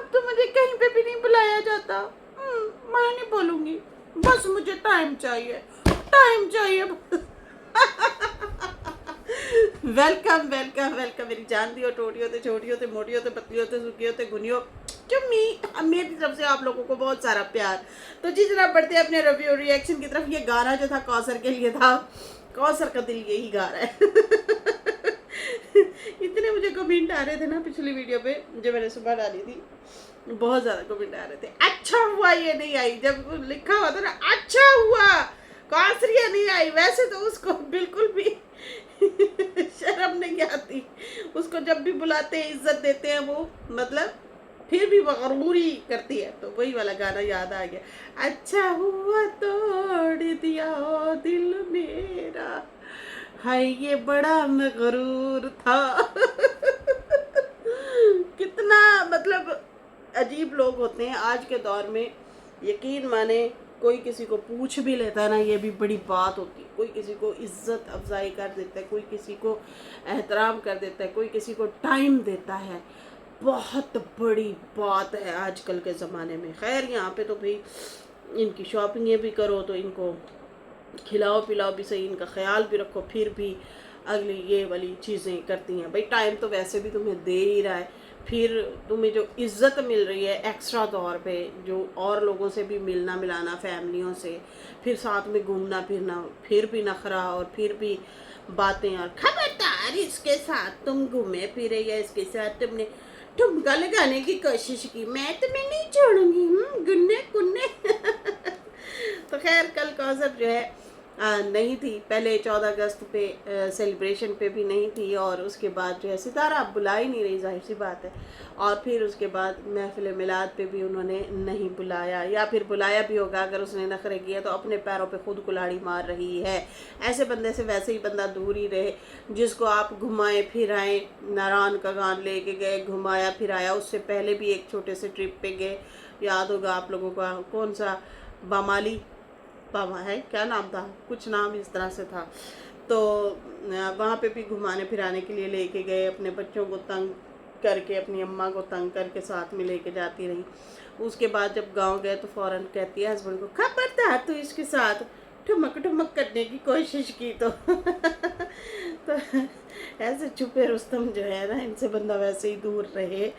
अब तो मुझे कहीं पे भी नहीं बुलाया जाता। मैं नहीं बोलूंगी, बस मुझे टाइम चाहिए, टाइम चाहिए। वेलकम वेलकम वेलकम मेरी जान दी हो, टोटी होते, छोटी होते, मोटी होते, पतली होते, सूखी होते, गुनी हो, चुम्मी। मेरी तरफ से आप लोगों को बहुत सारा प्यार। तो जी जनाब बढ़ते हैं अपने रिव्यू रिएक्शन की तरफ। ये गाना जो था कौसर के लिए था, कौसर का दिल यही गा रहा है। इतने मुझे कमेंट आ रहे थे ना पिछली वीडियो पे जो मैंने सुबह डाली थी, बहुत ज्यादा कमेंट आ रहे थे। अच्छा हुआ ये नहीं आई, जब लिखा हुआ था ना अच्छा हुआ कौसरिया नहीं आई। वैसे तो उसको बिल्कुल भी शर्म नहीं आती, उसको जब भी बुलाते हैं इज्जत देते हैं वो, मतलब फिर भी मगरूरी करती है। तो वही वाला गाना याद आ गया, अच्छा हुआ तोड़ दिया दिल मेरा, हाय ये बड़ा मगरूर था। कितना मतलब अजीब लोग होते हैं आज के दौर में। यकीन माने कोई किसी को पूछ भी लेता है ना, ये भी बड़ी बात होती है। कोई किसी को इज्जत अफजाई कर देता है, कोई किसी को एहतराम कर देता है, कोई किसी को टाइम देता है, बहुत बड़ी बात है आजकल के ज़माने में। खैर यहाँ पे तो भाई इनकी शॉपिंग भी करो तो इनको खिलाओ पिलाओ भी सही, इनका ख्याल भी रखो, फिर भी अगली ये वाली चीज़ें करती हैं। भाई टाइम तो वैसे भी तुम्हें दे ही रहा है, फिर तुम्हें जो इज्जत मिल रही है एक्स्ट्रा तौर पे, जो और लोगों से भी मिलना मिलाना, फैमिलियों से, फिर साथ में घूमना फिरना, फिर भी नखरा और फिर भी बातें, और खबरदार इसके साथ तुम घूमे फिरे या इसके साथ तुमने ठुमका लगाने की कोशिश की, मैं तुम्हें नहीं छोड़ूंगी, गुन्ने गुन्ने। तो खैर कल कॉन्सर्ट जो है नहीं थी, पहले 14 अगस्त पे सेलिब्रेशन पे भी नहीं थी, और उसके बाद जो है सितारा अब बुला ही नहीं रही, जाहिर सी बात है। और फिर उसके बाद महफिल मिलाद पे भी उन्होंने नहीं बुलाया, या फिर बुलाया भी होगा अगर उसने नखरे किया तो अपने पैरों पे खुद कुल्हाड़ी मार रही है। ऐसे बंदे से वैसे ही बंदा दूर ही रहे, जिसको आप घुमाए फिराएं, नारायण का गान लेके गए, घुमाया फिराया। उससे पहले भी एक छोटे से ट्रिप पे गए, याद होगा आप लोगों का, कौन सा, बामाली पावा है, क्या नाम था, कुछ नाम इस तरह से था। तो वहाँ पे भी घुमाने फिराने के लिए लेके गए, अपने बच्चों को तंग करके, अपनी अम्मा को तंग करके साथ में लेके जाती रही। उसके बाद जब गांव गए तो फ़ौरन कहती है हस्बैंड को, खबरदार तू इसके साथ ठुमक ठुमक करने की कोशिश की तो। तो ऐसे छुपे रुस्तम जो है ना, इनसे बंदा वैसे ही दूर रहे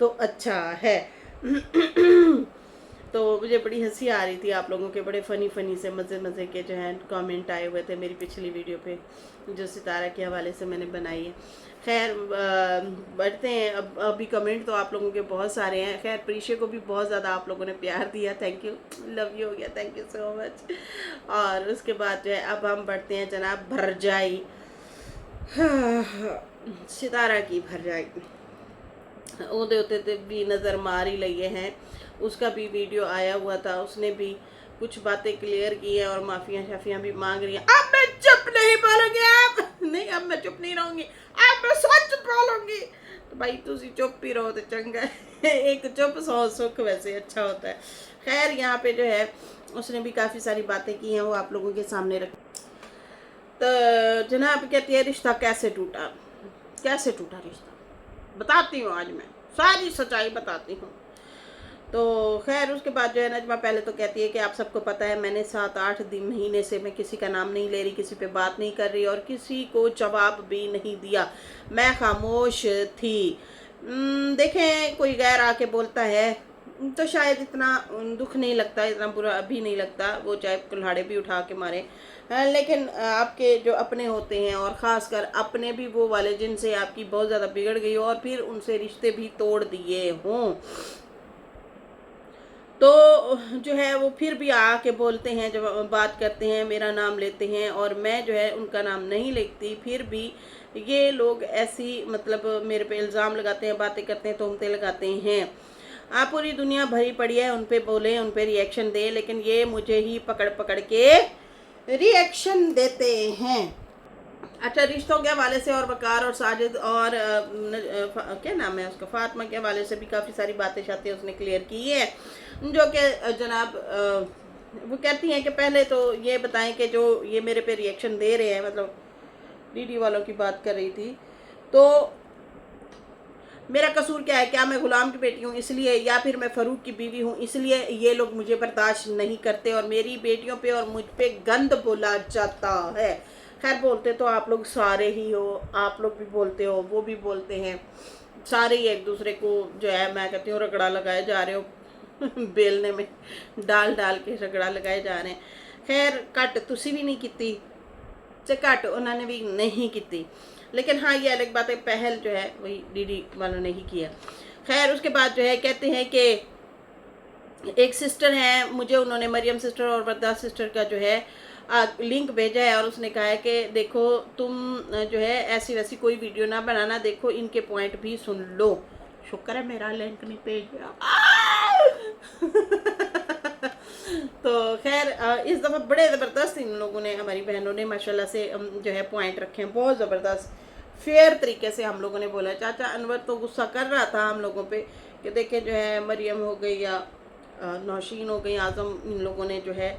तो अच्छा है। तो मुझे बड़ी हंसी आ रही थी, आप लोगों के बड़े फ़नी फ़नी से मज़े मज़े के जो हैं कमेंट आए हुए थे मेरी पिछली वीडियो पे जो सितारा के हवाले से मैंने बनाई है। खैर बढ़ते हैं, अब अभी कमेंट तो आप लोगों के बहुत सारे हैं। खैर प्रीशे को भी बहुत ज़्यादा आप लोगों ने प्यार दिया, थैंक यू, लव यू हो गया, थैंक यू सो मच। और उसके बाद जो है अब हम बढ़ते हैं जनाब भरजाई, सितारा की भरजाई ਉਹਦੇ ਉੱਤੇ ਤੇ भी नज़र मार ही लिए हैं। उसका भी वीडियो आया हुआ था, उसने भी कुछ बातें क्लियर की है और माफ़ियाँ शाफियाँ भी मांग रही हैं। अब मैं चुप नहीं बोलूँगी, आप नहीं, अब मैं चुप नहीं रहूँगी, अब मैं सच बोलूँगी। तो भाई तुसी चुप ही रहो तो चंगा है। एक चुप 100 सुख वैसे अच्छा होता है। खैर यहाँ पे जो है उसने भी काफ़ी सारी बातें की हैं, वो आप लोगों के सामने रख। तो जनाब कहती है रिश्ता कैसे टूटा, कैसे टूटा रिश्ता बताती हूँ, आज मैं सारी सच्चाई बताती हूँ। तो खैर उसके बाद जो है नजमा पहले तो कहती है कि आप सबको पता है मैंने 7-8 दिन महीने से मैं किसी का नाम नहीं ले रही, किसी पे बात नहीं कर रही और किसी को जवाब भी नहीं दिया, मैं खामोश थी। देखें कोई गैर आके बोलता है तो शायद इतना दुख नहीं लगता, इतना बुरा अभी नहीं लगता, वो चाहे कुल्हाड़े भी उठा के मारे। लेकिन आपके जो अपने होते हैं और ख़ासकर अपने भी वो वाले जिनसे आपकी बहुत ज़्यादा बिगड़ गई हो और फिर उनसे रिश्ते भी तोड़ दिए हों, तो जो है वो फिर भी आके बोलते हैं, जब बात करते हैं मेरा नाम लेते हैं और मैं जो है उनका नाम नहीं लेती, फिर भी ये लोग ऐसी मतलब मेरे पे इल्ज़ाम लगाते हैं, बातें करते हैं, तोहमतें लगाते हैं। आप पूरी दुनिया भरी पड़ी है, उन पे बोलें, उन पे रिएक्शन दें, लेकिन ये मुझे ही पकड़ पकड़ के रिएक्शन देते हैं। अच्छा रिश्तों के हवाले से और वकार और साजिद और क्या नाम है उसका, फातिमा के हवाले से भी काफ़ी सारी बातें शातें उसने क्लियर की है, जो कि जनाब वो कहती हैं कि पहले तो ये बताएं कि जो ये मेरे पे रिएक्शन दे रहे हैं, मतलब डीडी वालों की बात कर रही थी, तो मेरा कसूर क्या है? क्या मैं गुलाम की बेटी हूँ इसलिए, या फिर मैं फ़रूक की बीवी हूँ इसलिए ये लोग मुझे बर्दाश्त नहीं करते और मेरी बेटियों पे और मुझ पे गंद बोला जाता है? खैर, बोलते तो आप लोग सारे ही हो, आप लोग भी बोलते हो, वो भी बोलते हैं, सारे ही एक दूसरे को जो है मैं कहती हूँ रगड़ा लगाए जा रहे हो बेलने में डाल डाल के रगड़ा लगाए जा रहे हैं। खैर, घट तुसी भी नहीं की ते घट उन्होंने भी नहीं की, लेकिन हाँ ये अलग बात है, पहल जो है वही डीडी वालों ने ही किया। खैर, उसके बाद जो है कहते हैं कि एक सिस्टर है, मुझे उन्होंने मरियम सिस्टर और वर्दा सिस्टर का जो है लिंक भेजा है और उसने कहा है कि देखो तुम जो है ऐसी वैसी कोई वीडियो ना बनाना, देखो इनके पॉइंट भी सुन लो। शुक्र है मेरा लिंक नहीं भेजा तो खैर, इस दफ़ा बड़े ज़बरदस्त इन लोगों ने, हमारी बहनों ने माशाल्लाह से जो है पॉइंट रखे हैं, बहुत ज़बरदस्त फेयर तरीके से हम लोगों ने बोला। चाचा अनवर तो गुस्सा कर रहा था हम लोगों पे कि देखे जो है मरियम हो गई या नौशीन हो गई, आज़म, इन लोगों ने जो है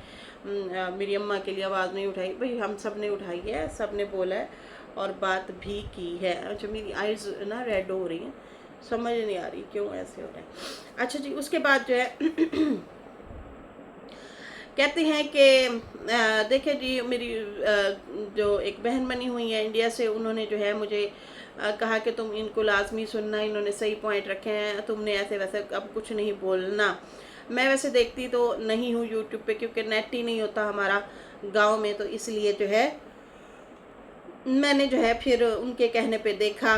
मरियम्मा के लिए आवाज़ नहीं उठाई। भाई हम सब ने उठाई है, सब ने बोला है और बात भी की है। अच्छा, मेरी आइज़ ना रेड हो रही हैं, समझ नहीं आ रही क्यों ऐसे हो रहा है। अच्छा जी, उसके बाद जो है कहते हैं कि देखिए जी, मेरी जो एक बहन बनी हुई है इंडिया से, उन्होंने जो है मुझे कहा कि तुम इनको लाजमी सुनना, इन्होंने सही पॉइंट रखे हैं, तुमने ऐसे वैसे अब कुछ नहीं बोलना। मैं वैसे देखती तो नहीं हूँ यूट्यूब पे, क्योंकि नेट ही नहीं होता हमारा गांव में, तो इसलिए जो है मैंने जो है फिर उनके कहने पे देखा।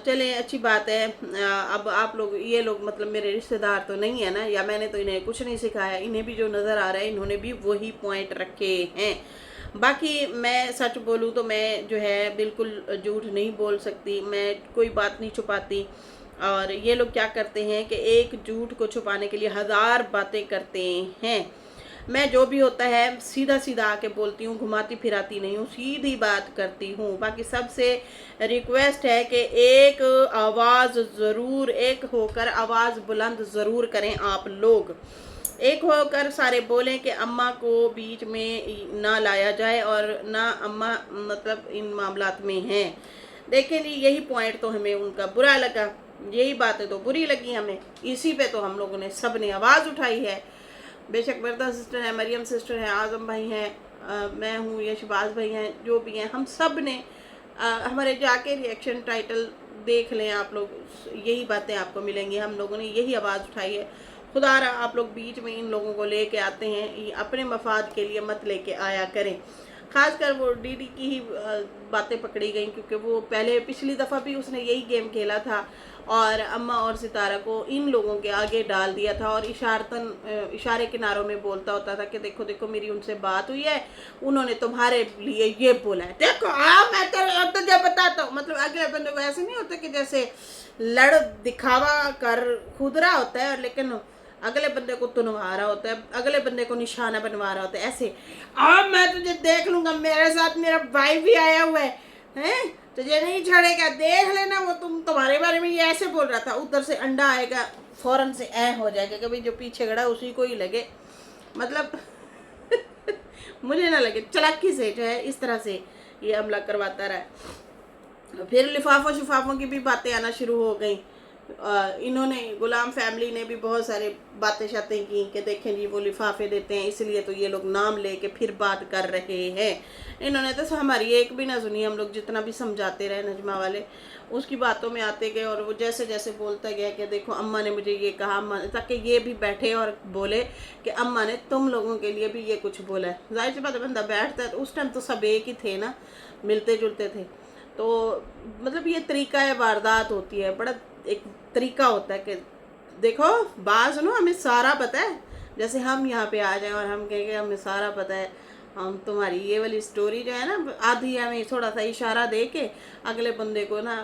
चले अच्छी बात है। अब आप लोग, ये लोग मतलब मेरे रिश्तेदार तो नहीं है ना, या मैंने तो इन्हें कुछ नहीं सिखाया, इन्हें भी जो नज़र आ रहा है इन्होंने भी वही पॉइंट रखे हैं। बाकी मैं सच बोलूँ तो मैं जो है बिल्कुल झूठ नहीं बोल सकती, मैं कोई बात नहीं छुपाती। और ये लोग क्या करते हैं कि एक झूठ को छुपाने के लिए हज़ार बातें करते हैं। मैं जो भी होता है सीधा सीधा आके बोलती हूँ, घुमाती फिराती नहीं हूँ, सीधी बात करती हूँ। बाकी सबसे रिक्वेस्ट है कि एक आवाज़ ज़रूर, एक होकर आवाज़ बुलंद ज़रूर करें आप लोग, एक होकर सारे बोलें कि अम्मा को बीच में ना लाया जाए और ना अम्मा मतलब इन मामलात में हैं। देखें जी, यही पॉइंट तो हमें उनका बुरा लगा, यही बातें तो बुरी लगी हमें, इसी पे तो हम लोगों ने सब ने आवाज़ उठाई है। बेशक वर्दा सिस्टर है, मरियम सिस्टर है, आज़म भाई हैं, मैं हूँ, ये शहबाज भाई हैं, जो भी हैं, हम सब ने हमारे जाके रिएक्शन टाइटल देख लें आप लोग, यही बातें आपको मिलेंगी। हम लोगों ने यही आवाज़ उठाई है। खुदारा आप लोग बीच में इन लोगों को लेके आते हैं, ये अपने मफाद के लिए मत लेके आया करें। खासकर वो डीडी की ही बातें पकड़ी गई, क्योंकि वो पहले पिछली दफ़ा भी उसने यही गेम खेला था और अम्मा और सितारा को इन लोगों के आगे डाल दिया था और इशारे किनारों में बोलता होता था कि देखो देखो मेरी उनसे बात हुई है, उन्होंने तुम्हारे लिए ये बोला है, देखो मैं तो तुझे बताता हूँ। मतलब अगले बंदे को ऐसे नहीं होता कि जैसे लड़ दिखावा कर खुदरा होता है, लेकिन अगले बंदे को तुनवा रहा होता है, अगले बंदे को निशाना बनवा रहा होता है। ऐसे मैं तुझे देख लूंगा, मेरे साथ मेरा भाई भी आया हुआ है, हैं तुझे नहीं छोड़ेगा, देख लेना। वो तुम्हारे बारे में ये ऐसे बोल रहा था, उधर से अंडा आएगा, फौरन से हो जाएगा कि भाई जो पीछे खड़ा उसी को ही लगे। मतलब मुझे ना लगे, चालाकी से जो है इस तरह से ये हमला करवाता रहा। फिर लिफाफों शिफाफों की भी बातें आना शुरू हो गई। इन्होंने गुलाम फैमिली ने भी बहुत सारे बातें शातें की कि देखें जी वो लिफाफे देते हैं, इसलिए तो ये लोग नाम लेके फिर बात कर रहे हैं। इन्होंने तो हमारी एक भी ना सुनी, हम लोग जितना भी समझाते रहे नजमा वाले, उसकी बातों में आते गए और वो जैसे जैसे बोलता गया कि देखो अम्मा ने मुझे ये कहा, अम्मा ने, ताकि ये भी बैठे और बोले कि अम्मा ने तुम लोगों के लिए भी ये कुछ बोला है। जाहिर सी बात है, बंदा बैठता है तो उस टाइम तो सब एक ही थे ना, मिलते जुलते थे। तो मतलब ये तरीका है, वारदात होती है, बड़ा एक तरीका होता है कि देखो बात सुनो, हमें सारा पता है। जैसे हम यहाँ पे आ जाएं और हम कहेंगे हमें सारा पता है, हम तुम्हारी ये वाली स्टोरी जो है ना, आधी हमें थोड़ा सा इशारा दे के अगले बंदे को ना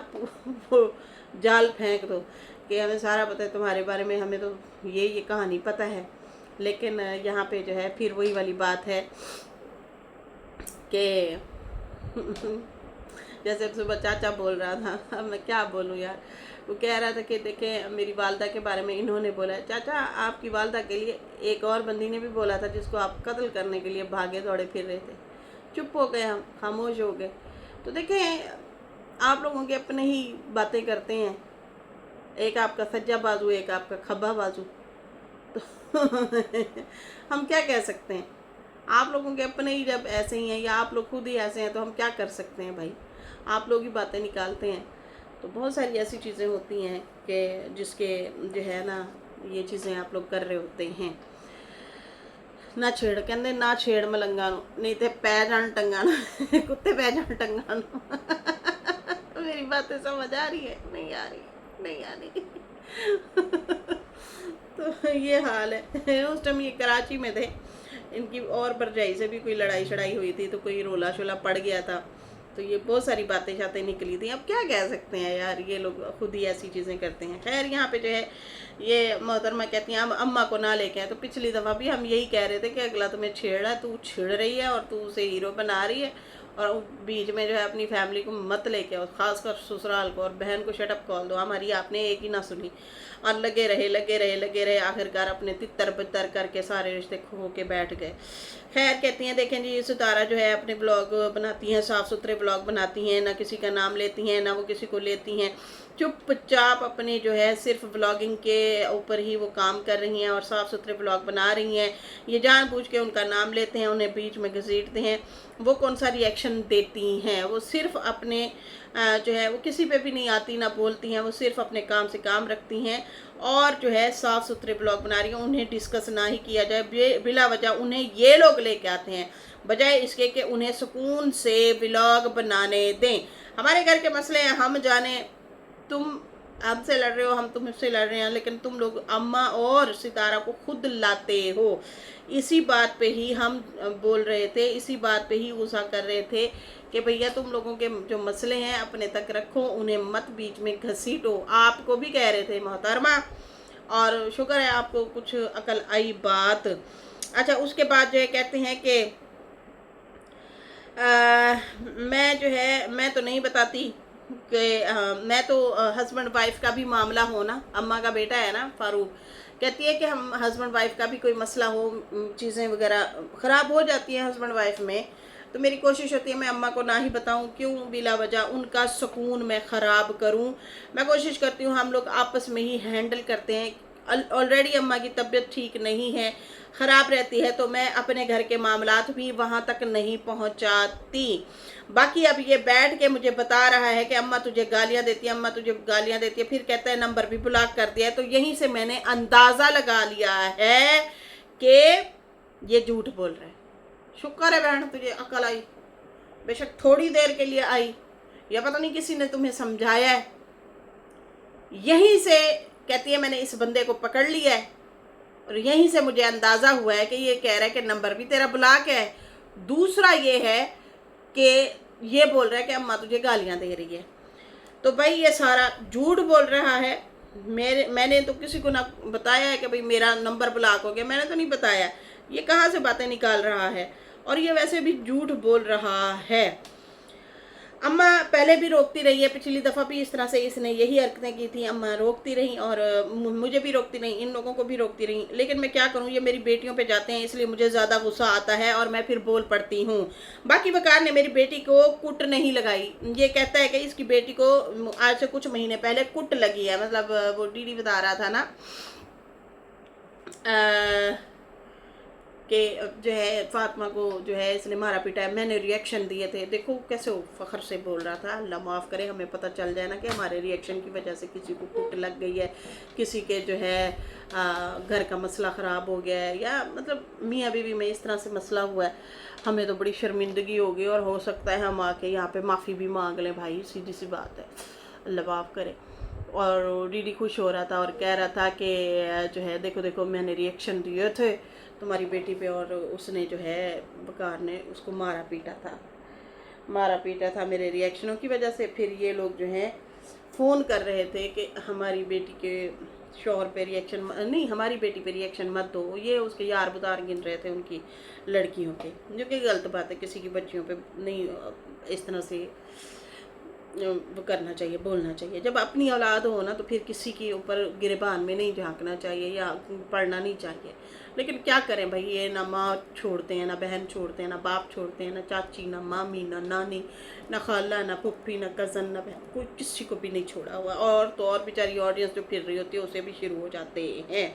वो जाल फेंक दो कि हमें सारा पता है तुम्हारे बारे में, हमें तो ये कहानी पता है। लेकिन यहाँ पे जो है फिर वही वाली बात है कि जैसे सुबह चाचा बोल रहा था, अब मैं क्या बोलूँ यार, वो कह रहा था कि देखें मेरी वालदा के बारे में इन्होंने बोला है। चाचा आपकी वालदा के लिए एक और बंदी ने भी बोला था, जिसको आप कत्ल करने के लिए भागे दौड़े फिर रहे थे। चुप हो गए, हम खामोश हो गए। तो देखें आप लोगों के अपने ही बातें करते हैं, एक आपका सज्जा बाजू, एक आपका खब्बा बाजू। तो हम क्या कह सकते हैं? आप लोगों के अपने ही जब ऐसे ही हैं या आप लोग खुद ही ऐसे हैं तो हम क्या कर सकते हैं भाई? आप लोग ही बातें निकालते हैं। तो बहुत सारी ऐसी चीज़ें होती हैं कि जिसके जो है ना, ये चीज़ें आप लोग कर रहे होते हैं। ना छेड़, कहते ना छेड़ मलंगा नू, नहीं तो पै जान टंगा नू कुत्ते पै जान टंगा नू मेरी बातें समझ आ रही है? नहीं आ रही, नहीं आ रही तो ये हाल है। उस टाइम ये कराची में थे, इनकी और भरजाई से भी कोई लड़ाई शड़ाई हुई थी, तो कोई रोला शोला पड़ गया था, तो ये बहुत सारी बातें शातें निकली थी। अब क्या कह सकते हैं यार, ये लोग खुद ही ऐसी चीज़ें करते हैं। खैर यहाँ पे जो है ये मोहतरमा कहती हैं हम अम्मा को ना लेके आए। तो पिछली दफ़ा भी हम यही कह रहे थे कि अगला तुम्हें छेड़ है, तू छिड़ रही है और तू उसे हीरो बना रही है, और बीच में जो है अपनी फैमिली को मत लेके आओ, खासकर ससुराल को, और बहन को शटअप कॉल दो। हमारी आपने एक ही ना सुनी, और लगे रहे लगे रहे लगे रहे, आखिरकार अपने तितर बितर करके सारे रिश्ते खो के बैठ गए। खैर कहती हैं देखें जी, सितारा जो है अपने ब्लॉग बनाती हैं, साफ़ सुथरे ब्लॉग बनाती हैं, ना किसी का नाम लेती हैं, ना वो किसी को लेती हैं, चुपचाप अपने जो है सिर्फ ब्लॉगिंग के ऊपर ही वो काम कर रही हैं और साफ़ सुथरे ब्लॉग बना रही हैं। ये जानबूझ के उनका नाम लेते हैं, उन्हें बीच में घसीटते हैं। वो कौन सा रिएक्शन देती हैं? वो सिर्फ अपने जो है वो किसी पे भी नहीं आती, ना बोलती हैं, वो सिर्फ अपने काम से काम रखती हैं और जो है साफ़ सुथरे ब्लॉग बना रही हैं। उन्हें डिस्कस ना ही किया जाए, बिला वजह उन्हें ये लोग लेके आते हैं, बजाय इसके कि उन्हें सुकून से ब्लॉग बनाने दें। हमारे घर के मसले हैं, हम जाने, तुम हमसे लड़ रहे हो, हम तुमसे लड़ रहे हैं, लेकिन तुम लोग अम्मा और सितारा को खुद लाते हो। इसी बात पे ही हम बोल रहे थे, इसी बात पे ही गुस्सा कर रहे थे कि भैया तुम लोगों के जो मसले हैं अपने तक रखो, उन्हें मत बीच में घसीटो। आपको भी कह रहे थे मोहतरमा, और शुक्र है आपको कुछ अकल आई बात। अच्छा, उसके बाद जो है कहते हैं कि मैं जो है, मैं तो नहीं बताती कि मैं तो हस्बैंड वाइफ का भी मामला हो ना, अम्मा का बेटा है ना फारूक, कहती है कि हम हस्बैंड वाइफ का भी कोई मसला हो, चीज़ें वगैरह ख़राब हो जाती हैं हस्बैंड वाइफ में, तो मेरी कोशिश होती है मैं अम्मा को ना ही बताऊं, क्यों बिला वजह उनका सुकून मैं ख़राब करूं। मैं कोशिश करती हूं हम लोग आपस में ही हैंडल करते हैं। ऑलरेडी अम्मा की तबीयत ठीक नहीं है, ख़राब रहती है, तो मैं अपने घर के मामलात भी वहाँ तक नहीं पहुँचाती। बाकी अब ये बैठ के मुझे बता रहा है कि अम्मा तुझे गालियाँ देती है, अम्मा तुझे गालियाँ देती है, फिर कहता है नंबर भी ब्लॉक कर दिया है। तो यहीं से मैंने अंदाज़ा लगा लिया है कि ये झूठ बोल रहा है। शुक्र है बहन तुझे अकल आई, बेशक थोड़ी देर के लिए आई, या पता नहीं किसी ने तुम्हें समझाया है। यहीं से कहती है मैंने इस बंदे को पकड़ लिया है, और यहीं से मुझे अंदाज़ा हुआ है कि ये कह रहा है कि नंबर भी तेरा ब्लॉक है। दूसरा ये है कि ये बोल रहा है कि अम्मा तुझे गालियाँ दे रही है। तो भाई ये सारा झूठ बोल रहा है। मैंने तो किसी को ना बताया है कि भाई मेरा नंबर ब्लॉक हो गया, मैंने तो नहीं बताया। ये कहाँ से बातें निकाल रहा है, और ये वैसे भी झूठ बोल रहा है। अम्मा पहले भी रोकती रही है, पिछली दफ़ा भी इस तरह से इसने यही हरकतें की थी, अम्मा रोकती रही, और मुझे भी रोकती रही, इन लोगों को भी रोकती रही, लेकिन मैं क्या करूं, ये मेरी बेटियों पे जाते हैं, इसलिए मुझे ज़्यादा गुस्सा आता है और मैं फिर बोल पड़ती हूं। बाकी वकार ने मेरी बेटी को कुट नहीं लगाई। ये कहता है कि इसकी बेटी को आज से कुछ महीने पहले कुट लगी है, मतलब वो डीडी बता रहा था ना कि जो है फातिमा को जो है इसने मारा पीटा है, मैंने रिएक्शन दिए थे। देखो कैसे वो फ़ख्र से बोल रहा था। अल्लाह माफ़ करे, हमें पता चल जाए ना कि हमारे रिएक्शन की वजह से किसी को कुट लग गई है, किसी के जो है घर का मसला ख़राब हो गया है, या मतलब मियाँ बीवी में इस तरह से मसला हुआ है, हमें तो बड़ी शर्मिंदगी होगी, और हो सकता है हम आके यहाँ पे माफ़ी भी मांग लें। भाई सीधी सी बात है, अल्लाह माफ़ करे। और डीडी खुश हो रहा था और कह रहा था कि जो है देखो देखो मैंने रिएक्शन दिए थे तुम्हारी बेटी पे, और उसने जो है बकार ने उसको मारा पीटा था मेरे रिएक्शनों की वजह से। फिर ये लोग जो हैं फ़ोन कर रहे थे कि हमारी बेटी के शौहर पे रिएक्शन नहीं, हमारी बेटी पे रिएक्शन मत दो। ये उसके यार बुदार गिन रहे थे उनकी लड़कियों के, जो कि गलत बात है, किसी की बच्चियों पे नहीं इस तरह से वो करना चाहिए, बोलना चाहिए। जब अपनी औलाद हो ना तो फिर किसी के ऊपर गिरेबान में नहीं झांकना चाहिए या पढ़ना नहीं चाहिए। लेकिन क्या करें भाई, ये ना माँ छोड़ते हैं, ना बहन छोड़ते हैं, ना बाप छोड़ते हैं, ना चाची, ना मामी, ना नानी, ना खाला, ना पुप्पी, ना कज़न, ना बहन, कोई किसी को भी नहीं छोड़ा हुआ। और तो और बेचारी ऑडियंस जो फिर रही होती है उसे भी शुरू हो जाते हैं।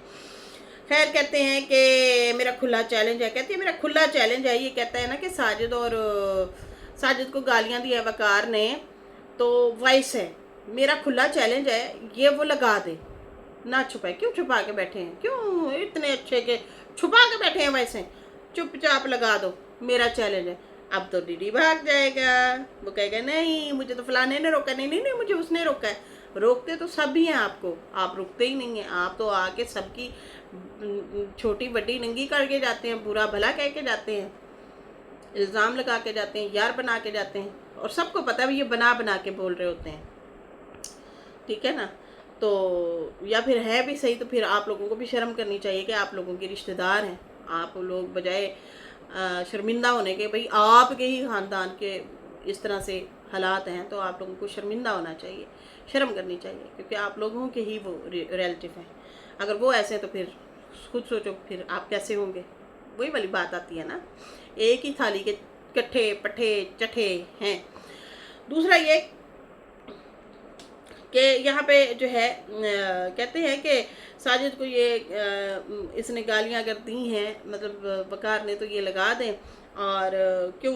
खैर, कहते हैं कि मेरा खुला चैलेंज है, कहती है मेरा खुला चैलेंज है। ये कहता है ना कि साजिद को गालियां दी है वकार ने, तो वॉइस है, मेरा खुला चैलेंज है ये वो लगा दे, ना छुपाए। क्यों छुपा के बैठे हैं, क्यों इतने अच्छे के छुपा के बैठे हैं? वैसे चुपचाप लगा दो, मेरा चैलेंज है। अब तो डीडी भाग जाएगा, वो कहेगा नहीं मुझे तो फलाने ने रोका, नहीं नहीं नहीं मुझे उसने रोका है। रोकते तो सभी हैं आपको, आप रुकते ही नहीं हैं। आप तो आके सबकी छोटी बड़ी नंगी करके जाते हैं, बुरा भला कह के जाते हैं, इल्ज़ाम लगा के जाते हैं, यार बना के जाते हैं, और सबको पता है ये बना बना के बोल रहे होते हैं। ठीक है ना? तो या फिर है भी सही तो फिर आप लोगों को भी शर्म करनी चाहिए कि आप लोगों के रिश्तेदार हैं। आप लोग बजाय शर्मिंदा होने के, भाई आपके ही ख़ानदान के इस तरह से हालात हैं, तो आप लोगों को शर्मिंदा होना चाहिए, शर्म करनी चाहिए, क्योंकि आप लोगों के ही वो रिलेटिव हैं। अगर वो ऐसे हैं तो फिर खुद सोचो फिर आप कैसे होंगे। वही वाली बात आती है ना, एक ही थाली के कट्ठे पट्ठे चट्ठे हैं। दूसरा ये कि यहाँ पे जो है कहते हैं कि साजिद को ये इसने गालियाँ अगर दी हैं, मतलब वकार ने, तो ये लगा दें। और क्यों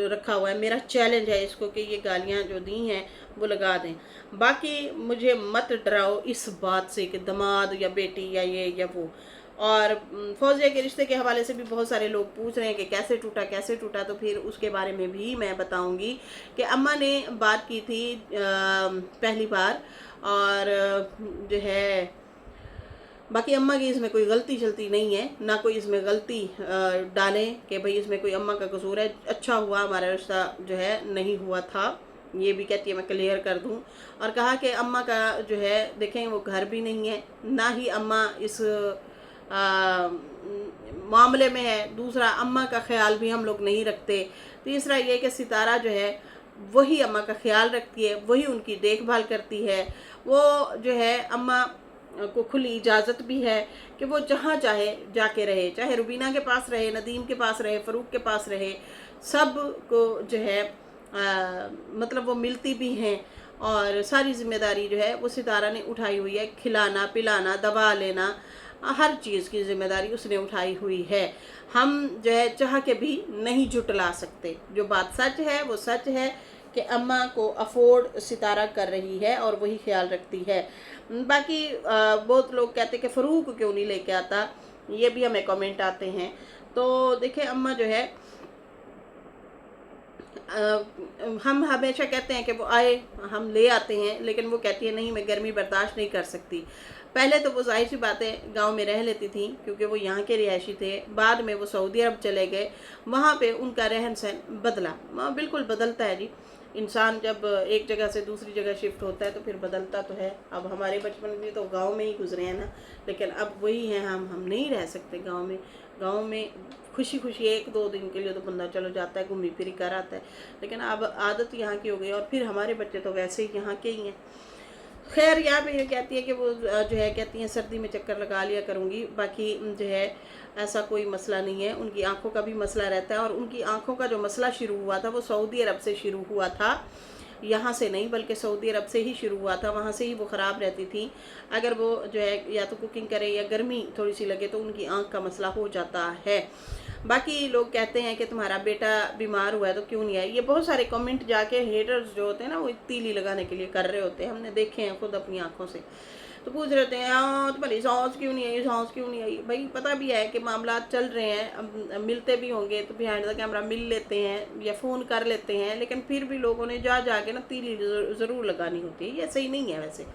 रखा हुआ है, मेरा चैलेंज है इसको कि ये गालियाँ जो दी हैं वो लगा दें। बाकी मुझे मत डराओ इस बात से कि दामाद या बेटी या ये या वो। और फौजिया के रिश्ते के हवाले से भी बहुत सारे लोग पूछ रहे हैं कि कैसे टूटा कैसे टूटा, तो फिर उसके बारे में भी मैं बताऊंगी कि अम्मा ने बात की थी पहली बार, और जो है बाकी अम्मा की इसमें कोई गलती चलती नहीं है, ना कोई इसमें गलती डालें कि भाई इसमें कोई अम्मा का कसूर है। अच्छा हुआ हमारा रिश्ता जो है नहीं हुआ था, ये भी कहती है मैं क्लियर कर दूं। और कहा कि अम्मा का जो है देखें वो घर भी नहीं है, ना ही अम्मा इस मामले में है। दूसरा, अम्मा का ख्याल भी हम लोग नहीं रखते। तीसरा ये कि सितारा जो है वही अम्मा का ख्याल रखती है, वही उनकी देखभाल करती है। वो जो है अम्मा को खुली इजाज़त भी है कि वो जहाँ चाहे जाके रहे, चाहे रुबीना के पास रहे, नदीम के पास रहे, फ़रूक के पास रहे, सब को जो है मतलब वो मिलती भी हैं। और सारी जिम्मेदारी जो है वो सितारा ने उठाई हुई है, खिलाना पिलाना दवा लेना, हर चीज़ की जिम्मेदारी उसने उठाई हुई है। हम जो है चाह के भी नहीं जुटला सकते। जो बात सच है वो सच है कि अम्मा को अफोर्ड सितारा कर रही है और वही ख्याल रखती है। बाकी बहुत लोग कहते हैं कि फ़रूक क्यों नहीं लेके आता, ये भी हमें कमेंट आते हैं। तो देखिए अम्मा जो है हम हमेशा कहते हैं कि वो आए, हम ले आते हैं, लेकिन वो कहती है नहीं मैं गर्मी बर्दाश्त नहीं कर सकती। पहले तो वो जाहिर सी बात है गाँव में रह लेती थी क्योंकि वो यहाँ के रिहायशी थे। बाद में वो सऊदी अरब चले गए, वहाँ पे उनका रहन सहन बदला, बिल्कुल बदलता है जी। इंसान जब एक जगह से दूसरी जगह शिफ्ट होता है तो फिर बदलता तो है। अब हमारे बचपन भी तो गांव में ही गुजरे हैं ना, लेकिन अब वही है, हम नहीं रह सकते गांव में। गांव में खुशी खुशी एक दो दिन के लिए तो बंदा चलो जाता है, घूमी फिरी कर आता है, लेकिन अब आदत यहाँ की हो गई। और फिर हमारे बच्चे तो वैसे ही यहाँ के ही हैं। खैर यहाँ पे ये कहती है कि वो जो है कहती हैं सर्दी में चक्कर लगा लिया करूँगी। बाकी जो है ऐसा कोई मसला नहीं है, उनकी आंखों का भी मसला रहता है। और उनकी आंखों का जो मसला शुरू हुआ था वो सऊदी अरब से शुरू हुआ था, यहाँ से नहीं बल्कि सऊदी अरब से ही शुरू हुआ था। वहाँ से ही वो ख़राब रहती थी। अगर वो जो है या तो कुकिंग करे या गर्मी थोड़ी सी लगे तो उनकी आंख का मसला हो जाता है। बाकी लोग कहते हैं कि तुम्हारा बेटा बीमार हुआ है तो क्यों नहीं आया। ये बहुत सारे कमेंट जाके हेटर्स जो होते हैं ना वो तीली लगाने के लिए कर रहे होते हैं, हमने देखे हैं खुद अपनी आंखों से। तो पूछ रहे होते हैं हाँ तुम्हारी सांस क्यों नहीं आई, सांस क्यों नहीं आई। भाई पता भी है कि मामला चल रहे हैं, अब मिलते भी होंगे तो बिहाइंड द कैमरा मिल लेते हैं या फ़ोन कर लेते हैं, लेकिन फिर भी लोगों ने जाके ना तीली ज़रूर लगानी होती है। ये सही नहीं है वैसे।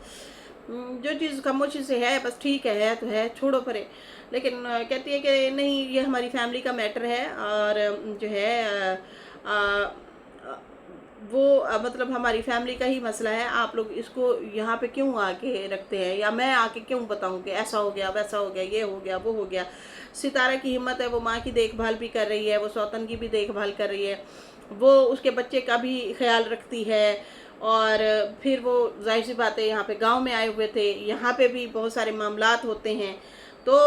जो चीज़ खामोशी से है बस ठीक है तो है, छोड़ो परे। लेकिन कहती है कि नहीं ये हमारी फैमिली का मैटर है और जो है वो मतलब हमारी फैमिली का ही मसला है। आप लोग इसको यहाँ पे क्यों आके रखते हैं, या मैं आके क्यों बताऊँ कि ऐसा हो गया वैसा हो गया, ये हो गया वो हो गया। सितारा की हिम्मत है, वो माँ की देखभाल भी कर रही है, वो सौतन की भी देखभाल कर रही है, वो उसके बच्चे का भी ख्याल रखती है, और फिर वो जाहिर सी बात है यहाँ पे गांव में आए हुए थे, यहाँ पे भी बहुत सारे मामलात होते हैं। तो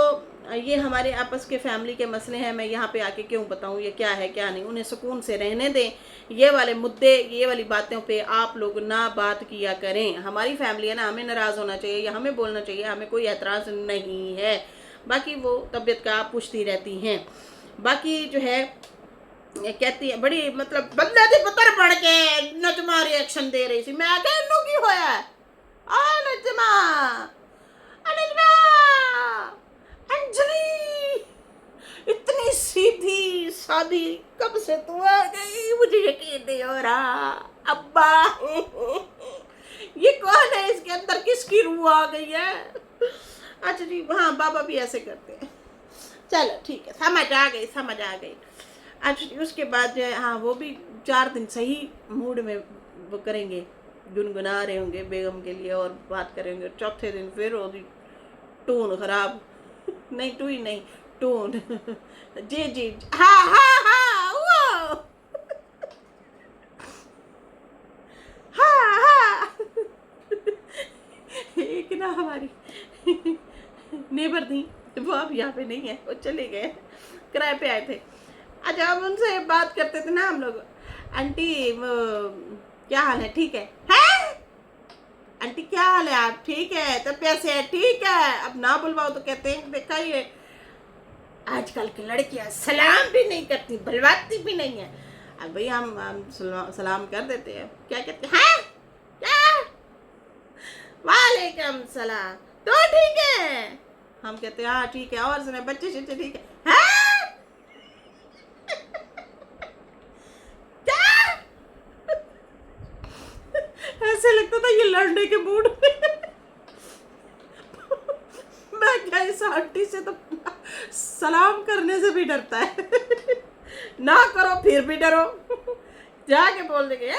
ये हमारे आपस के फैमिली के मसले हैं, मैं यहाँ पे आके क्यों बताऊँ ये क्या है क्या नहीं, उन्हें सुकून से रहने दें। ये वाले मुद्दे, ये वाली बातों पे आप लोग ना बात किया करें। हमारी फैमिली है ना, हमें नाराज़ होना चाहिए या हमें बोलना चाहिए, हमें कोई एतराज़ नहीं है। बाकी वो तबीयत का पूछती रहती हैं। बाकी जो है ये कहती है बड़ी मतलब बंदे दी पत्थर पड़ के नजमा रिएक्शन दे रही थी। मैं क्या इन्नू की होया आ नजमा, नजमा, अंजलि, इतनी सीधी सादी कब से तू आ गई, मुझे यकीन नहीं हो रहा। अब्बा ये कौन है, इसके अंदर किसकी रूह आ गई है। अच्छा जी, हाँ बाबा भी ऐसे करते हैं। चलो ठीक है, समझ आ गई समझ आ गई। अच्छा उसके बाद जो है, हाँ वो भी 4 दिन सही मूड में वो करेंगे, गुनगुना रहे होंगे बेगम के लिए और बात करेंगे। चौथे दिन फिर होगी टोन खराब नहीं टूई नहीं टोन जी जी हाँ हाँ हाँ वो हाँ हाँ एक ना हमारी नेबर थी, वो अब यहाँ पे नहीं है, वो चले गए, किराए पे आए थे। अच्छा अब उनसे बात करते थे ना हम लोग, आंटी वो क्या हाल है, ठीक है आंटी क्या हाल है, आप ठीक है, तब कैसे है, ठीक है। अब ना बुलवाओ तो कहते हैं देखा ये आजकल की लड़कियां सलाम भी नहीं करती, बुलवाती भी नहीं है। अब भाई हम सलाम कर देते हैं, क्या कहते हैं क्या, वालेकुम सलाम, तो ठीक है। हम कहते हैं हाँ ठीक है, और सुने बच्चे शच्चे ठीक है, हाँ क्या, ऐसे लगता था ये लड़ने के मूड में। मैं क्या इस आंटी से तो सलाम करने से भी डरता है। ना करो फिर भी डरो, जाके बोल देंगे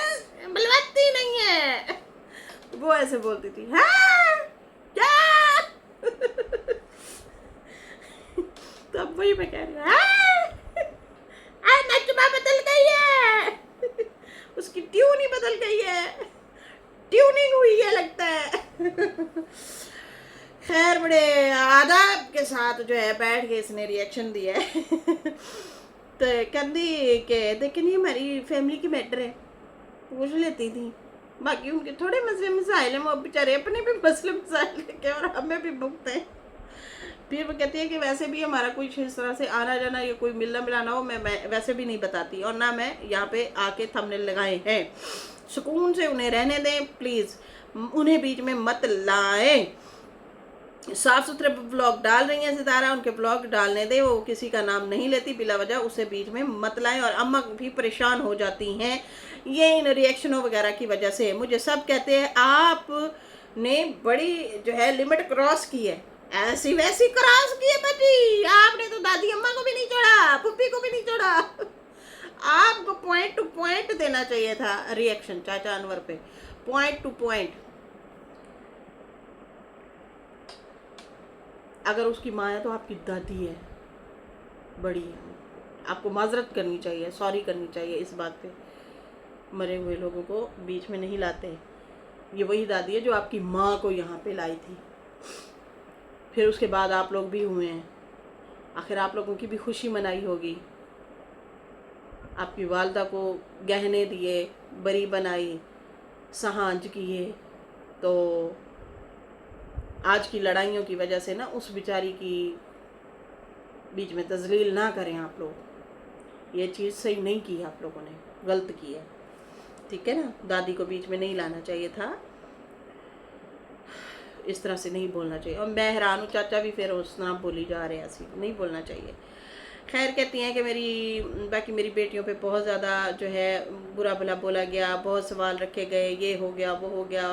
बुलवाती नहीं है, वो ऐसे बोलती थी हाँ क्या। तो अब वही मैं कह रही हूँ नजमा बदल गई है, उसकी ट्यून ही बदल गई है, ट्यूनिंग हुई है लगता है। खैर बड़े आदाब के साथ जो है बैठ के इसने रिएक्शन दिया है। तो कहती कि लेकिन ये हमारी फैमिली की मैटर है, पूछ लेती थी, बाकी उनके थोड़े मसले मसाइल हैं, वो बेचारे अपने भी मसले मसाइल लेके और हमें भी भुगते हैं। फिर वो कहती है कि वैसे भी हमारा कुछ इस तरह से आना जाना या कोई मिलना मिलाना हो, मैं वैसे भी नहीं बताती, और ना मैं यहाँ पे आके थंबनेल लगाए हैं। सुकून से उन्हें रहने दें प्लीज़, उन्हें बीच में मत लाएं। साफ सुथरे ब्लॉग डाल रही हैं सितारा, उनके ब्लॉग डालने दे, वो किसी का नाम नहीं लेती बिला वजह, उसे बीच में मत लाएं। और अम्मा भी परेशान हो जाती हैं ये इन रिएक्शनों वगैरह की वजह से। मुझे सब कहते हैं आपने बड़ी जो है लिमिट क्रॉस की है, ऐसी वैसी क्रॉस की है बची, आपने तो दादी अम्मा को भी नहीं छोड़ा, पुप्पी को भी नहीं छोड़ा। आपको पॉइंट टू पॉइंट देना चाहिए था रिएक्शन चाचा अनवर पे, पॉइंट टू पॉइंट। अगर उसकी माँ है तो आपकी दादी है, बड़ी है, आपको माजरत करनी चाहिए, सॉरी करनी चाहिए इस बात पे। मरे हुए लोगों को बीच में नहीं लाते। ये वही दादी है जो आपकी माँ को यहाँ पे लाई थी, फिर उसके बाद आप लोग भी हुए हैं, आखिर आप लोगों की भी खुशी मनाई होगी। आपकी वालदा को गहने दिए, बरी बनाई, सहांज किए, तो आज की लड़ाइयों की वजह से ना उस बेचारी की बीच में तजलील ना करें आप लोग। ये चीज़ सही नहीं की आप लोगों ने, गलत की है, ठीक है ना। दादी को बीच में नहीं लाना चाहिए था, इस तरह से नहीं बोलना चाहिए। और मैं हैरान हूँ, चाचा भी फिर उस तरह बोली जा रहे हैं, ऐसी नहीं बोलना चाहिए। खैर कहती हैं कि बाकी मेरी बेटियों पे बहुत ज़्यादा जो है बुरा भला बोला गया, बहुत सवाल रखे गए, ये हो गया वो हो गया।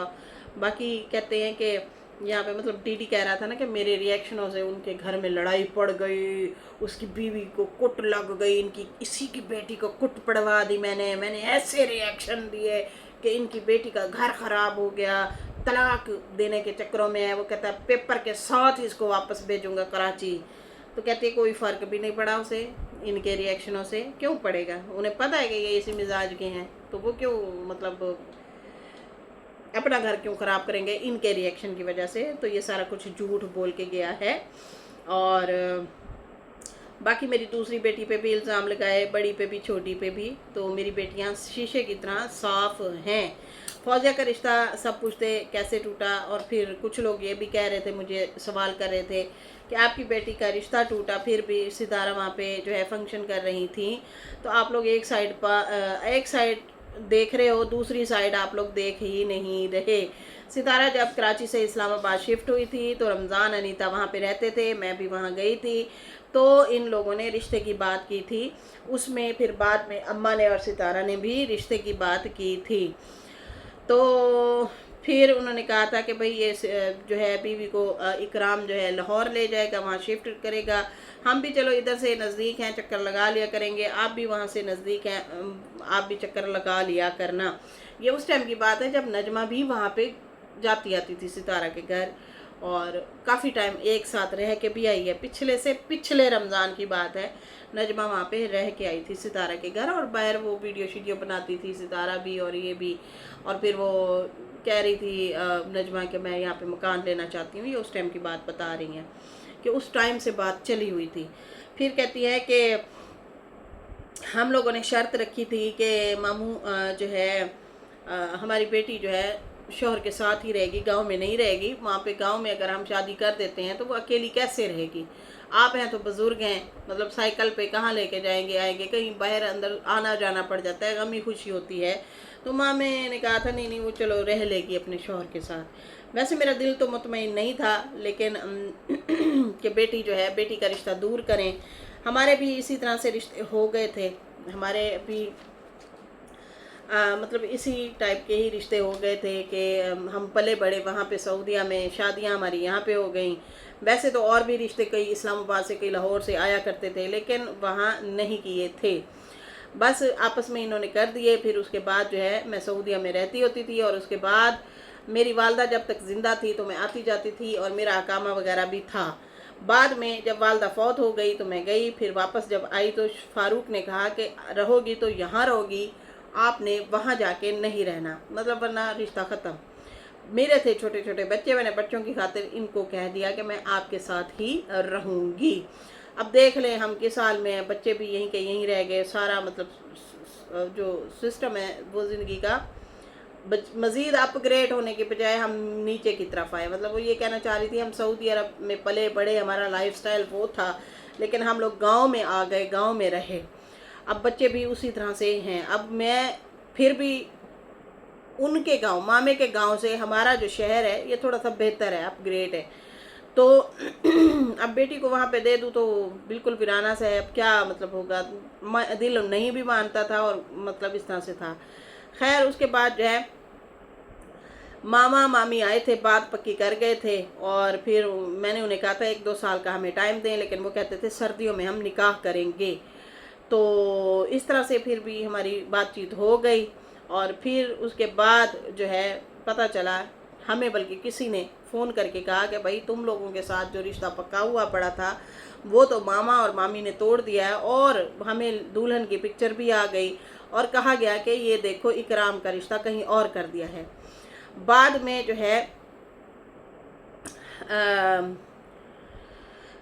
बाकी कहते हैं कि यहाँ पे मतलब डीडी कह रहा था ना कि मेरे रिएक्शनों से उनके घर में लड़ाई पड़ गई, उसकी बीवी को कुट लग गई, इनकी इसी की बेटी को कुट पड़वा दी मैंने ऐसे रिएक्शन दिए कि इनकी बेटी का घर ख़राब हो गया, तलाक देने के चक्करों में है। वो कहता है पेपर के साथ ही इसको वापस भेजूंगा कराची। तो कहती है कोई फ़र्क भी नहीं पड़ा उसे इनके रिएक्शनों से, क्यों पड़ेगा, उन्हें पता है कि ये इसी मिजाज के हैं, तो वो क्यों मतलब अपना घर क्यों ख़राब करेंगे इनके रिएक्शन की वजह से। तो ये सारा कुछ झूठ बोल के गया है। और बाकी मेरी दूसरी बेटी पे भी इल्ज़ाम लगाए, बड़ी पे भी छोटी पे भी। तो मेरी बेटियां शीशे की तरह साफ़ हैं। फौजिया का रिश्ता सब पूछते कैसे टूटा, और फिर कुछ लोग ये भी कह रहे थे, मुझे सवाल कर रहे थे कि आपकी बेटी का रिश्ता टूटा फिर भी सितारा वहाँ पे जो है फंक्शन कर रही थी, तो आप लोग एक साइड देख रहे हो, दूसरी साइड आप लोग देख ही नहीं रहे। सितारा जब कराची से इस्लामाबाद शिफ्ट हुई थी तो रमज़ान अनीता वहाँ पे रहते थे, मैं भी वहाँ गई थी। तो इन लोगों ने रिश्ते की बात की थी, उसमें फिर बाद में अम्मा ने और सितारा ने भी रिश्ते की बात की थी। तो फिर उन्होंने कहा था कि भाई ये जो है बीवी को इकराम जो है लाहौर ले जाएगा, वहाँ शिफ्ट करेगा। हम भी चलो इधर से नज़दीक हैं, चक्कर लगा लिया करेंगे, आप भी वहाँ से नज़दीक हैं, आप भी चक्कर लगा लिया करना। ये उस टाइम की बात है जब नजमा भी वहाँ पे जाती आती थी सितारा के घर, और काफ़ी टाइम एक साथ रह के भी आई है। पिछले से पिछले रमज़ान की बात है, नजमा वहाँ पे रह के आई थी सितारा के घर, और बाहर वो वीडियो बनाती थी सितारा भी और ये भी। और फिर वो कह रही थी नजमा कि मैं यहाँ पे मकान लेना चाहती हूँ। ये उस टाइम की बात बता रही हैं कि उस टाइम से बात चली हुई थी। फिर कहती है कि हम लोगों ने शर्त रखी थी कि मामू जो है हमारी बेटी जो है शौहर के साथ ही रहेगी, गांव में नहीं रहेगी। वहाँ पे गांव में अगर हम शादी कर देते हैं तो वो अकेली कैसे रहेगी। आप हैं तो बुज़ुर्ग हैं, मतलब साइकिल पे कहाँ लेके जाएंगे आएंगे, कहीं बाहर अंदर आना जाना पड़ जाता है, गमी खुशी होती है। तो माँ ने कहा था नहीं वो चलो रह लेगी अपने शौहर के साथ। वैसे मेरा दिल तो मुतमईन नहीं था, लेकिन कि बेटी जो है बेटी का रिश्ता दूर करें। हमारे भी इसी तरह से रिश्ते हो गए थे, हमारे भी मतलब इसी टाइप के ही रिश्ते हो गए थे कि हम पले बड़े वहाँ पे सऊदीया में, शादियाँ हमारी यहाँ पे हो गई। वैसे तो और भी रिश्ते कई इस्लामाबाद से, कई लाहौर से आया करते थे, लेकिन वहाँ नहीं किए थे, बस आपस में इन्होंने कर दिए। फिर उसके बाद जो है मैं सऊदीया में रहती होती थी, और उसके बाद मेरी वालदा जब तक ज़िंदा थी तो मैं आती जाती थी, और मेरा अकामा वगैरह भी था। बाद में जब वालदा फौत हो गई तो मैं गई, फिर वापस जब आई तो फारूक ने कहा कि रहोगी तो यहाँ रहोगी, आपने वहाँ जाके नहीं रहना, मतलब वरना रिश्ता ख़त्म। मेरे थे छोटे छोटे बच्चे, मैंने बच्चों की खातिर इनको कह दिया कि मैं आपके साथ ही रहूँगी। अब देख लें हम किस हाल में हैं, बच्चे भी यहीं के यहीं रह गए। सारा मतलब जो सिस्टम है वो ज़िंदगी का मज़ीद अपग्रेड होने के बजाय हम नीचे की तरफ आए। मतलब वो ये कहना चाह रही थी हम सऊदी अरब में पले बड़े, हमारा लाइफस्टाइल वो था, लेकिन हम लोग गांव में आ गए, गांव में रहे। अब बच्चे भी उसी तरह से हैं। अब मैं फिर भी उनके गांव, मामे के गांव से हमारा जो शहर है ये थोड़ा सा बेहतर है, अपग्रेड है। तो अब बेटी को वहाँ पे दे दूँ तो बिल्कुल वीराना सा है, अब क्या मतलब होगा। दिल नहीं भी मानता था, और मतलब इस तरह से था। खैर उसके बाद जो है मामा मामी आए थे, बात पक्की कर गए थे, और फिर मैंने उन्हें कहा था 1-2 साल का हमें टाइम दें, लेकिन वो कहते थे सर्दियों में हम निकाह करेंगे। तो इस तरह से फिर भी हमारी बातचीत हो गई, और फिर उसके बाद जो है पता चला हमें, बल्कि किसी ने फ़ोन करके कहा कि भाई तुम लोगों के साथ जो रिश्ता पक्का हुआ पड़ा था वो तो मामा और मामी ने तोड़ दिया है, और हमें दुल्हन की पिक्चर भी आ गई, और कहा गया कि ये देखो इकराम का रिश्ता कहीं और कर दिया है। बाद में जो है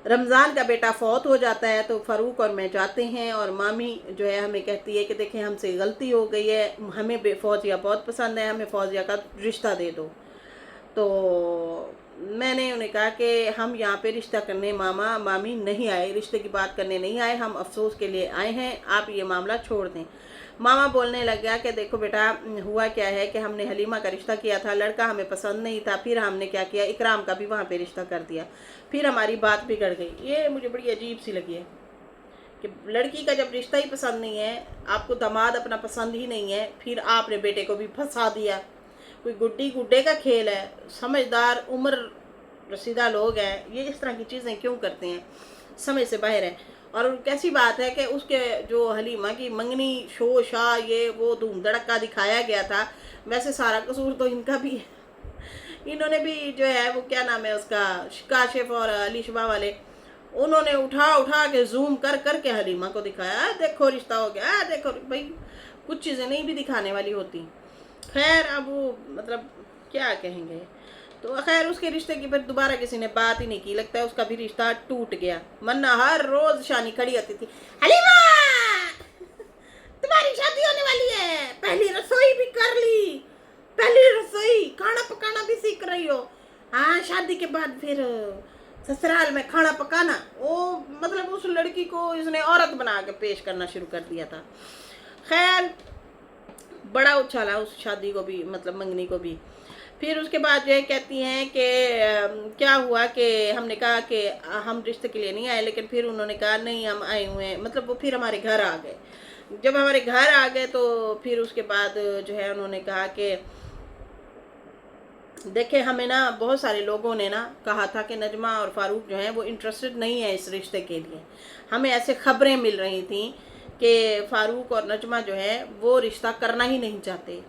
रमज़ान का बेटा फौत हो जाता है, तो फ़ारूक और मैं जाते हैं, और मामी जो है हमें कहती है कि देखें हमसे गलती हो गई है, हमें फौजिया बहुत पसंद है, हमें फौजिया का रिश्ता दे दो। तो मैंने उन्हें कहा कि हम यहाँ पे रिश्ता करने मामा मामी नहीं आए, रिश्ते की बात करने नहीं आए, हम अफसोस के लिए आए हैं, आप ये मामला छोड़ दें। मामा बोलने लग गया कि देखो बेटा, हुआ क्या है कि हमने हलीमा का रिश्ता किया था, लड़का हमें पसंद नहीं था, फिर हमने क्या किया, इकराम का भी वहाँ पे रिश्ता कर दिया, फिर हमारी बात बिगड़ गई। ये मुझे बड़ी अजीब सी लगी है कि लड़की का जब रिश्ता ही पसंद नहीं है, आपको दामाद अपना पसंद ही नहीं है, फिर आपने बेटे को भी फंसा दिया। कोई गुड्डी गुड्डे का खेल है? समझदार उम्र रसीदा लोग हैं, ये इस तरह की चीज़ें क्यों करते हैं, समझ से बाहर है। और कैसी बात है कि उसके जो हलीमा की मंगनी शो शाह ये वो धूम धड़क्का दिखाया गया था, वैसे सारा कसूर तो इनका भी है। इन्होंने भी जो है वो क्या नाम है उसका, काशिफ और अलीशबा वाले, उन्होंने उठा उठा के जूम कर कर के हलीमा को दिखाया, देखो रिश्ता हो गया, देखो भाई कुछ चीज़ें नहीं भी दिखाने वाली होती। खैर अब वो मतलब क्या कहेंगे। तो खैर उसके रिश्ते की फिर दोबारा किसी ने बात ही नहीं की, लगता है उसका भी रिश्ता टूट गया, वरना हर रोज शानी खड़ी होती थी, हलीमा तुम्हारी शादी होने वाली है, पहली रसोई भी कर ली, पहली रसोई खाना पकाना भी सीख रही हो, हाँ शादी के बाद फिर ससुराल में खाना पकाना। वो मतलब उस लड़की को इसने औरत बना के पेश करना शुरू कर दिया था। खैर बड़ा उछाला उस शादी को भी, मतलब मंगनी को भी। फिर उसके बाद जो है कहती हैं कि क्या हुआ कि हमने कहा कि हम रिश्ते के लिए नहीं आए, लेकिन फिर उन्होंने कहा नहीं हम आए हुए हैं, मतलब वो फिर हमारे घर आ गए। जब हमारे घर आ गए तो फिर उसके बाद जो है उन्होंने कहा कि देखे हमें ना बहुत सारे लोगों ने ना कहा था कि नजमा और फारूक जो हैं वो इंटरेस्टेड नहीं है इस रिश्ते के लिए। हमें ऐसे खबरें मिल रही थी कि फारूक और नजमा जो है वो रिश्ता करना ही नहीं चाहते,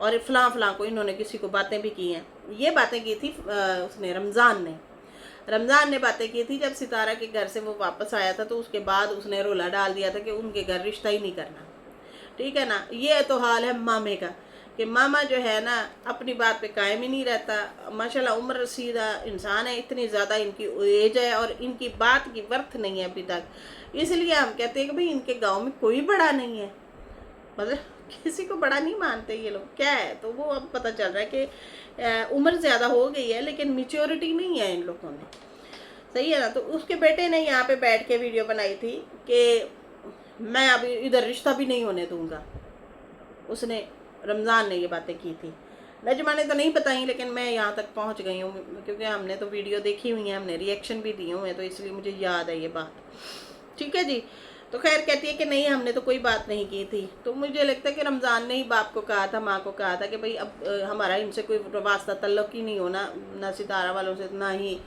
और फलां फलां को इन्होंने किसी को बातें भी की हैं। ये बातें की थी उसने रमज़ान ने बातें की थी। जब सितारा के घर से वो वापस आया था तो उसके बाद उसने रोला डाल दिया था कि उनके घर रिश्ता ही नहीं करना। ठीक है ना। ये तो हाल है मामे का कि मामा जो है ना अपनी बात पे कायम ही नहीं रहता। माशाल्लाह उम्र रसीदा इंसान है, इतनी ज़्यादा इनकी एज है और इनकी बात की वर्थ नहीं है अभी तक। इसलिए हम कहते हैं कि भाई इनके गांव में कोई बड़ा नहीं है, मतलब किसी को बड़ा नहीं मानते ये लोग, क्या है। तो वो अब पता चल रहा है कि उम्र ज़्यादा हो गई है लेकिन मेच्योरिटी नहीं है इन लोगों में। सही है ना। तो उसके बेटे ने यहाँ पे बैठ के वीडियो बनाई थी कि मैं अभी इधर रिश्ता भी नहीं होने दूंगा। उसने रमज़ान ने ये बातें की थी। नजमा ने तो नहीं बताई, लेकिन मैं यहाँ तक पहुँच गई हूँ क्योंकि हमने तो वीडियो देखी हुई है, हमने रिएक्शन भी दिए हुए हैं, तो इसलिए मुझे याद है ये बात। ठीक है जी। तो खैर कहती है कि नहीं हमने तो कोई बात नहीं की थी। तो मुझे लगता है कि रमज़ान ने ही बाप को कहा था, माँ को कहा था कि भाई अब हमारा इनसे कोई वास्ता तल्लुक़ ही नहीं होना, ना सितारा वालों से ना ही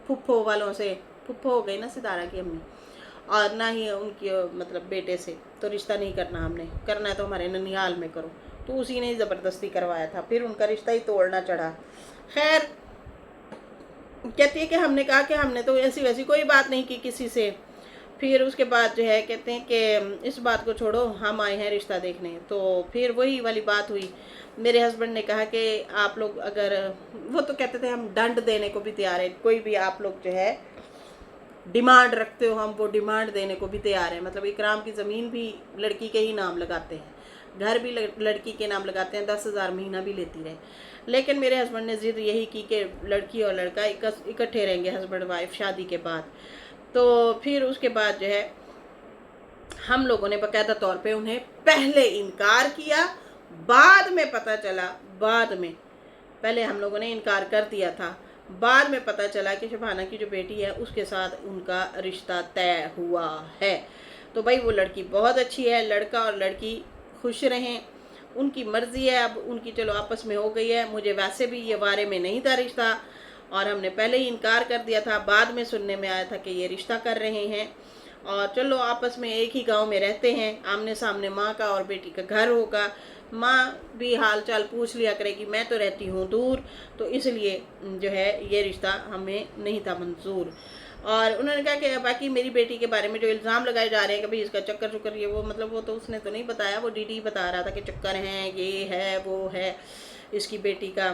फुफ्फो वालों से। फुफ्फो हो गई ना सितारा की अम्मी, और ना ही उनकी मतलब बेटे से। तो रिश्ता नहीं करना, हमने करना है तो हमारे ननिहाल में करो। तो उसी ने ज़बरदस्ती करवाया था, फिर उनका रिश्ता ही तोड़ना चढ़ा। खैर कहती है कि हमने कहा कि हमने तो ऐसी वैसी कोई बात नहीं की किसी से। फिर उसके बाद जो है कहते हैं कि इस बात को छोड़ो, हम आए हैं रिश्ता देखने। तो फिर वही वाली बात हुई। मेरे हस्बैंड ने कहा कि आप लोग अगर, वो तो कहते थे हम दंड देने को भी तैयार है, कोई भी आप लोग जो है डिमांड रखते हो हम वो डिमांड देने को भी तैयार है। मतलब इकराम की ज़मीन भी लड़की के ही नाम लगाते हैं, घर भी लड़की के नाम लगाते हैं, 10,000 महीना भी लेती रहे। लेकिन मेरे हस्बैंड ने ज़िद यही की कि लड़की और लड़का इकट्ठे रहेंगे, हस्बैंड वाइफ शादी के बाद। तो फिर उसके बाद जो है हम लोगों ने बाकायदा तौर पे उन्हें पहले इनकार किया, बाद में पता चला, बाद में पहले हम लोगों ने इनकार कर दिया था, बाद में पता चला कि शबाना की जो बेटी है उसके साथ उनका रिश्ता तय हुआ है। तो भाई वो लड़की बहुत अच्छी है, लड़का और लड़की खुश रहें, उनकी मर्ज़ी है। अब उनकी चलो आपस में हो गई है। मुझे वैसे भी ये बारे में नहीं था रिश्ता, और हमने पहले ही इनकार कर दिया था। बाद में सुनने में आया था कि ये रिश्ता कर रहे हैं, और चलो आपस में एक ही गांव में रहते हैं, आमने सामने माँ का और बेटी का घर होगा, माँ भी हाल चाल पूछ लिया करेगी, मैं तो रहती हूँ दूर, तो इसलिए जो है ये रिश्ता हमें नहीं था मंजूर। और उन्होंने कहा कि बाकी मेरी बेटी के बारे में जो इल्ज़ाम लगाए जा रहे हैं कि भाई इसका चक्कर चुक्कर ये वो, मतलब वो तो उसने तो नहीं बताया, वो डीडी बता रहा था कि चक्कर हैं, ये है वो है इसकी बेटी का।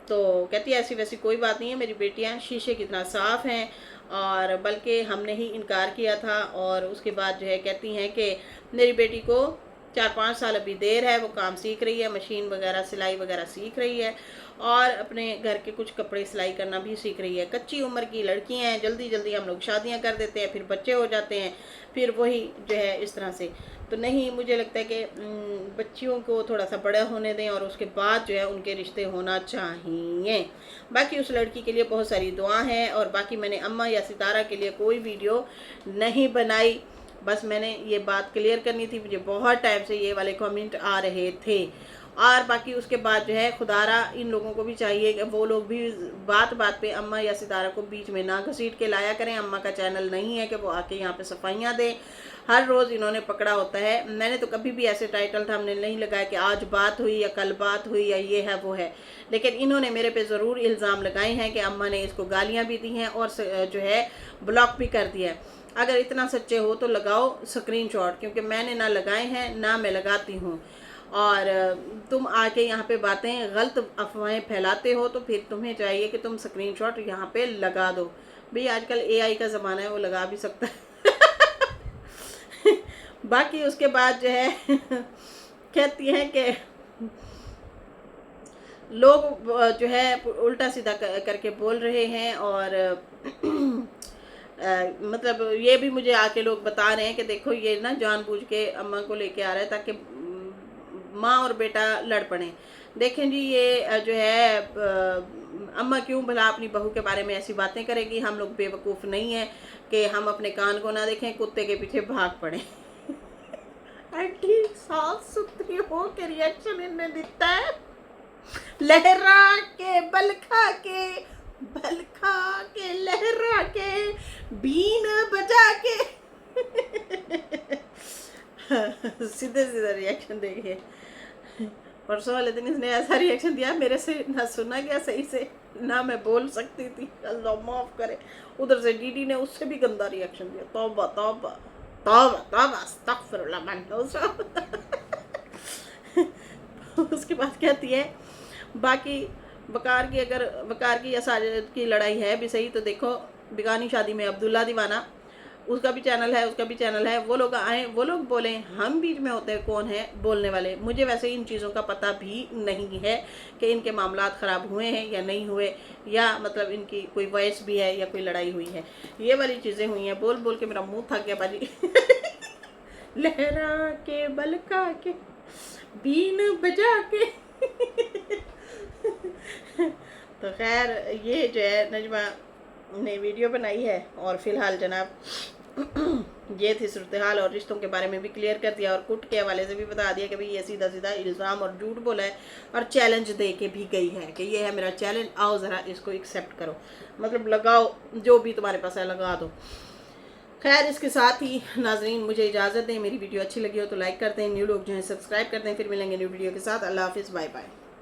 तो कहती है ऐसी वैसी कोई बात नहीं है, मेरी बेटियां शीशे की तरह साफ़ हैं, और बल्कि हमने ही इनकार किया था। और उसके बाद जो है कहती हैं कि मेरी बेटी को 4-5 साल अभी देर है, वो काम सीख रही है, मशीन वगैरह सिलाई वगैरह सीख रही है, और अपने घर के कुछ कपड़े सिलाई करना भी सीख रही है। कच्ची उम्र की लड़की हैं, जल्दी जल्दी हम लोग शादियां कर देते हैं, फिर बच्चे हो जाते हैं, फिर वही जो है इस तरह से। तो नहीं, मुझे लगता है कि बच्चियों को थोड़ा सा बड़ा होने दें और उसके बाद जो है उनके रिश्ते होना चाहिए। बाकी उस लड़की के लिए बहुत सारी दुआ हैं, और बाकी मैंने अम्मा या सितारा के लिए कोई वीडियो नहीं बनाई, बस मैंने ये बात क्लियर करनी थी। मुझे बहुत टाइम से ये वाले कमेंट आ रहे थे। और बाकी उसके बाद जो है खुदारा इन लोगों को भी चाहिए कि वो लोग भी बात बात पे अम्मा या सितारा को बीच में ना घसीट के लाया करें। अम्मा का चैनल नहीं है कि वो आके यहाँ पे सफाइयाँ दें, हर रोज़ इन्होंने पकड़ा होता है। मैंने तो कभी भी ऐसे टाइटल था हमने नहीं लगाया कि आज बात हुई या कल बात हुई या ये है वो है, लेकिन इन्होंने मेरे पे ज़रूर इल्ज़ाम लगाए हैं कि अम्मा ने इसको गालियाँ भी दी हैं और जो है ब्लॉक भी कर दिया है। अगर इतना सच्चे हो तो लगाओ स्क्रीनशॉट, क्योंकि मैंने ना लगाए हैं ना मैं लगाती हूँ। और तुम आके यहाँ पे बातें गलत अफवाहें फैलाते हो, तो फिर तुम्हें चाहिए कि तुम स्क्रीनशॉट यहाँ पे लगा दो। भाई आजकल AI का ज़माना है, वो लगा भी सकता है। बाकी उसके बाद जो है कहती हैं कि लोग जो है उल्टा सीधा करके बोल रहे हैं, और मतलब ये भी मुझे आके लोग बता रहे हैं कि देखो ये ना जानबूझ के अम्मा को लेके आ रहा है ताकि माँ और बेटा लड़ पड़े। देखें जी, ये जो है अम्मा क्यों भला अपनी बहू के बारे में ऐसी बातें करेगी। हम लोग बेवकूफ़ नहीं है कि हम अपने कान को ना देखें, कुत्ते के पीछे भाग पड़े। आंटी साफ सुथरी हो के रिएक्शन इन्हें दिखता है, लहरा के बल खा के लहरा के बीन बजा के सीधे सीधा रिएक्शन देखिए। परसों वाले दिन इसने ऐसा रिएक्शन दिया, मेरे से ना सुना गया सही से, ना मैं बोल सकती थी, अल्लाह माफ करे। उधर से डीडी ने उससे भी गंदा रिएक्शन दिया। तौबा तौबा तौबा तौबा अस्तगफिरुल्लाह मन। उसके बाद कहती है बाकी बकार की या साजिद की लड़ाई है भी सही, तो देखो बिगानी शादी में अब्दुल्ला दीवाना, उसका भी चैनल है, वो लोग आए, वो लोग बोले, हम बीच में होते हैं कौन है बोलने वाले। मुझे वैसे इन चीज़ों का पता भी नहीं है कि इनके मामलात ख़राब हुए हैं या नहीं हुए, या मतलब इनकी कोई वॉइस भी है या कोई लड़ाई हुई है। ये वाली चीज़ें हुई हैं। बोल बोल के मेरा मुंह थक गया बाजी। लहरा के बलका के बीन बजा के। तो खैर ये जो है नजमा ने वीडियो बनाई है, और फिलहाल जनाब ये थी सूरत हाल, और रिश्तों के बारे में भी क्लियर कर दिया, और कुट के हवाले से भी बता दिया कि भाई ये सीधा सीधा इल्ज़ाम और झूठ बोला है, और चैलेंज दे के भी गई है कि ये है मेरा चैलेंज, आओ ज़रा इसको एक्सेप्ट करो, मतलब लगाओ जो भी तुम्हारे पास है लगा दो। खैर इसके साथ ही नाजरीन मुझे इजाज़त दें। मेरी वीडियो अच्छी लगी हो तो लाइक करते हैं, न्यू लोग जो हैं सब्सक्राइब करते हैं। फिर मिलेंगे न्यू वीडियो के साथ। अल्लाह हाफिज़, बाय बाय।